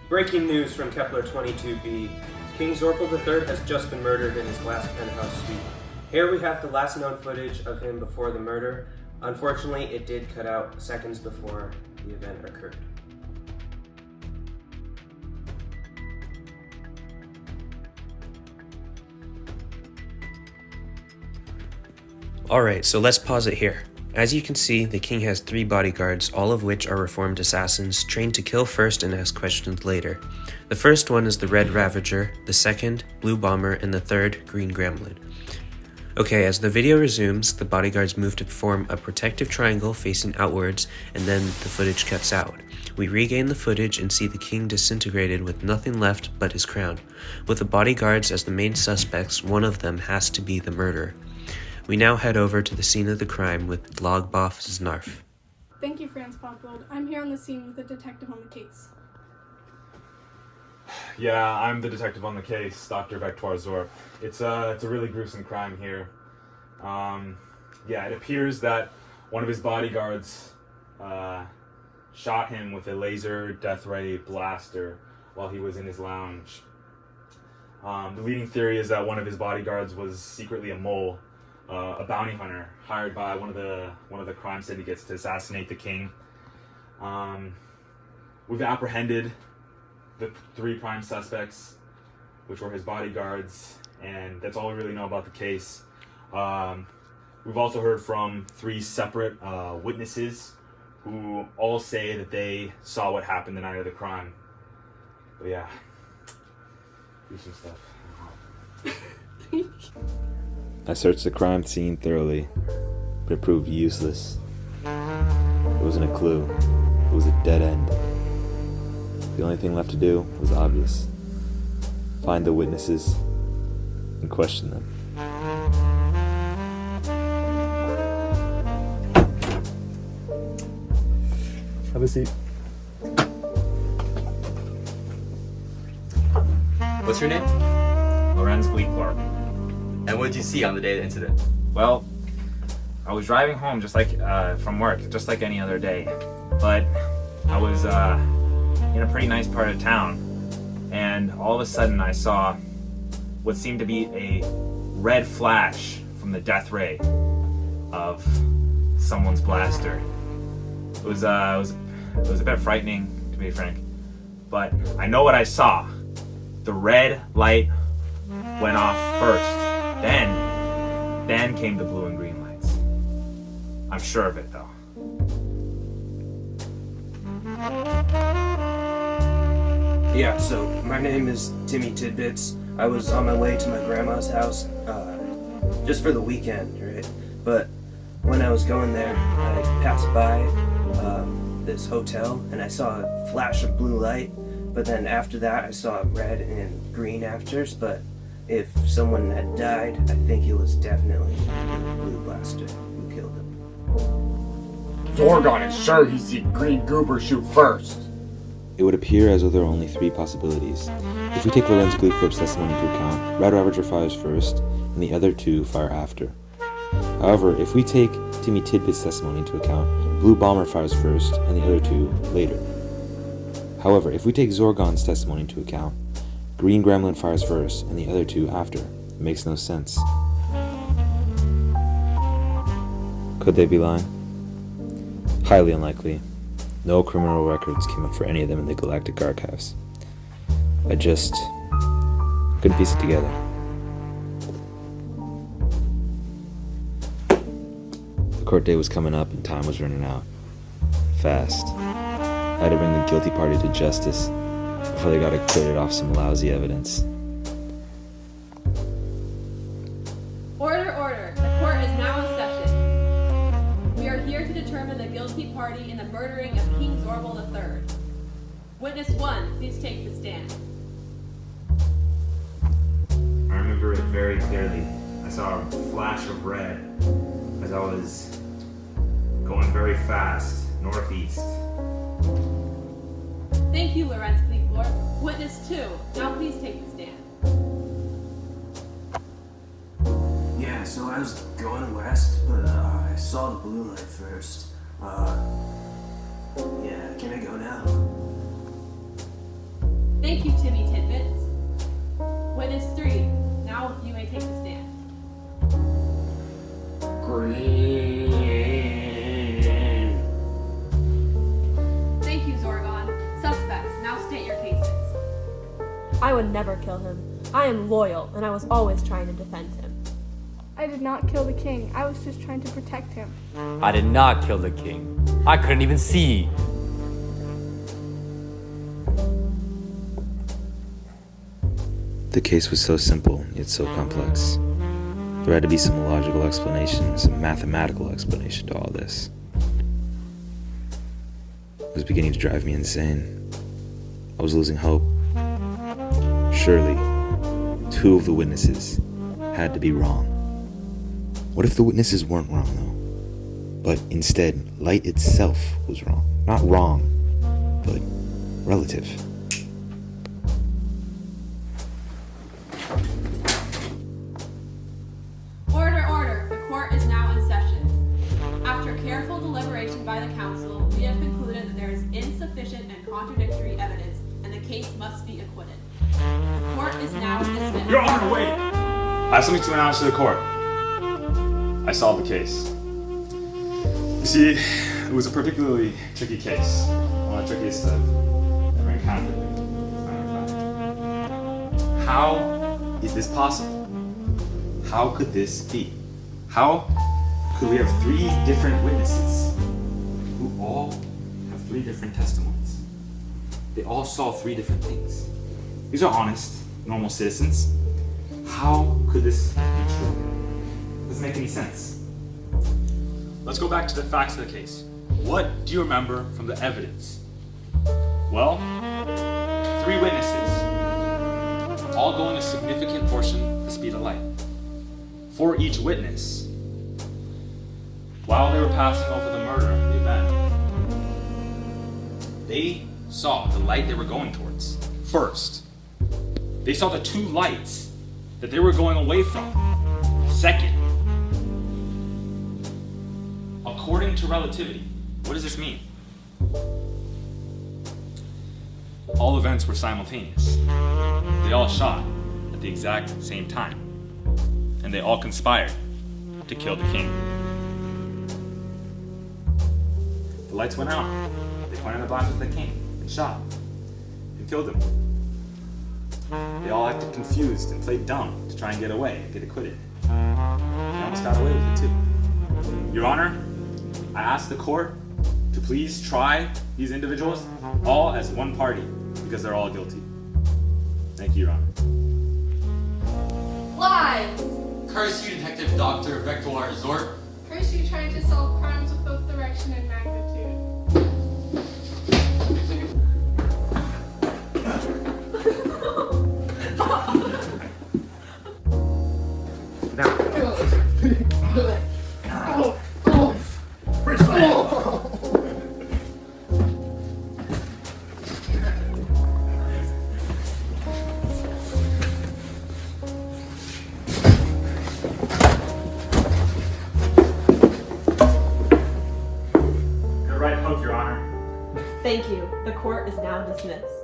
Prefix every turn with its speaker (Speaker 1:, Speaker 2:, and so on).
Speaker 1: Breaking news from Kepler 22b. King Zorp III has just been murdered in his glass penthouse suite. Here we have the last known footage of him before the murder. Unfortunately, it did cut out seconds before the event occurred.
Speaker 2: Alright, so let's pause it here. As you can see, the king has 3 bodyguards, all of which are reformed assassins, trained to kill first and ask questions later. The first one is the Red Ravager, the second, Blue Bomber, and the third, Green Gremlin. Okay, as the video resumes, the bodyguards move to form a protective triangle facing outwards, and then the footage cuts out. We regain the footage and see the king disintegrated with nothing left but his crown. With the bodyguards as the main suspects, one of them has to be the murderer. We now head over to the scene of the crime with Logboff Znarf.
Speaker 3: Thank you, Franz Popgold. I'm here on the scene with the detective on the case.
Speaker 4: Yeah, I'm the detective on the case, Dr. Vectoir Zorp. It's a really gruesome crime here. Yeah, it appears that one of his bodyguards shot him with a laser death ray blaster while he was in his lounge. The leading theory is that one of his bodyguards was secretly a mole, a bounty hunter hired by one of the crime syndicates to assassinate the king. We've apprehended the 3 prime suspects, which were his bodyguards, and that's all we really know about the case. We've also heard from 3 separate witnesses who all say that they saw what happened the night of the crime. But yeah, do some stuff.
Speaker 5: I searched the crime scene thoroughly, but it proved useless. There wasn't a clue. It was a dead end. The only thing left to do was obvious. Find the witnesses and question them. Have a seat.
Speaker 6: What's your name?
Speaker 7: Lorentz Gleepglorp.
Speaker 6: And what did you see on the day of the incident?
Speaker 7: Well, I was driving home just like from work, just like any other day. But I was in a pretty nice part of town, and all of a sudden I saw what seemed to be a red flash from the death ray of someone's blaster. It was a bit frightening, to be frank. But I know what I saw. The red light went off first. Then came the blue and green lights. I'm sure of it, though.
Speaker 2: Yeah, so my name is Timmy Tidbits. I was on my way to my grandma's house, just for the weekend, right? But when I was going there, I passed by this hotel, and I saw a flash of blue light, but then after that I saw red and green afters, but if someone had died, I think it was definitely the blue blaster who killed him.
Speaker 8: Zorgon is sure he seen Green Goober shoot first.
Speaker 5: It would appear as though there are only 3 possibilities. If we take Lorentz Gleepglorp's testimony into account, Red Ravager fires first, and the other 2 fire after. However, if we take Timmy Tidbit's testimony into account, Blue Bomber fires first, and the other 2 later. However, if we take Zorgon's testimony into account, Green Gremlin fires first, and the other 2 after. It makes no sense. Could they be lying? Highly unlikely. No criminal records came up for any of them in the Galactic Archives. I just couldn't piece it together. The court day was coming up and time was running out. Fast. I had to bring the guilty party to justice before they got acquitted off some lousy evidence.
Speaker 9: Order, order. The court is now in session. We are here to determine the guilty party in the murdering of King Zorp III. Witness 1, please take the stand.
Speaker 4: I remember it very clearly. I saw a flash of red as I was going very fast, northeast.
Speaker 9: Thank you, Lorentz Gleepglorp. Witness 2, now please take the stand.
Speaker 2: Yeah, so I was going west, but I saw the blue light first. Yeah, can I go now?
Speaker 9: Thank you, Timmy Tidbits. Witness 3, now you may take the stand.
Speaker 8: Green.
Speaker 9: Thank you, Zorgon. Suspects, now state your cases.
Speaker 10: I would never kill him. I am loyal, and I was always trying to defend him.
Speaker 3: I did not kill the king. I was just trying to protect him.
Speaker 11: I did not kill the king. I couldn't even see.
Speaker 5: The case was so simple, yet so complex. There had to be some logical explanation, some mathematical explanation to all this. It was beginning to drive me insane. I was losing hope. Surely, 2 of the witnesses had to be wrong. What if the witnesses weren't wrong, though? But instead, light itself was wrong. Not wrong, but relative.
Speaker 9: Order, order. The court is now in session. After careful deliberation by the council, we have concluded that there is insufficient and contradictory evidence, and the case must be acquitted. The court is now dismissed.
Speaker 4: Your Honor, wait! I have something to announce to the court. I solved the case. You see, it was a particularly tricky case. One of the trickiest I've ever encountered. As a matter of fact. How is this possible? How could this be? How could we have 3 different witnesses who all have 3 different testimonies? They all saw 3 different things. These are honest, normal citizens. How could this be true? Doesn't make any sense. Let's go back to the facts of the case. What do you remember from the evidence? Well, 3 witnesses, all going a significant portion the speed of light. For each witness, while they were passing over the murder, the event, they saw the light they were going towards first. They saw the 2 lights that they were going away from second. According to relativity, what does this mean? All events were simultaneous. They all shot at the exact same time. And they all conspired to kill the king. The lights went out. They pointed the blast at the king and shot and killed him. They all acted confused and played dumb to try and get away and get acquitted. They almost got away with it too. Your Honor, I ask the court to please try these individuals all as one party because they're all guilty. Thank you, Your Honor.
Speaker 10: Lies!
Speaker 6: Curse you, Detective Dr. Vectoir Zorp.
Speaker 3: Curse you trying to solve crimes with both direction and magnitude.
Speaker 9: Thank you. The court is now dismissed.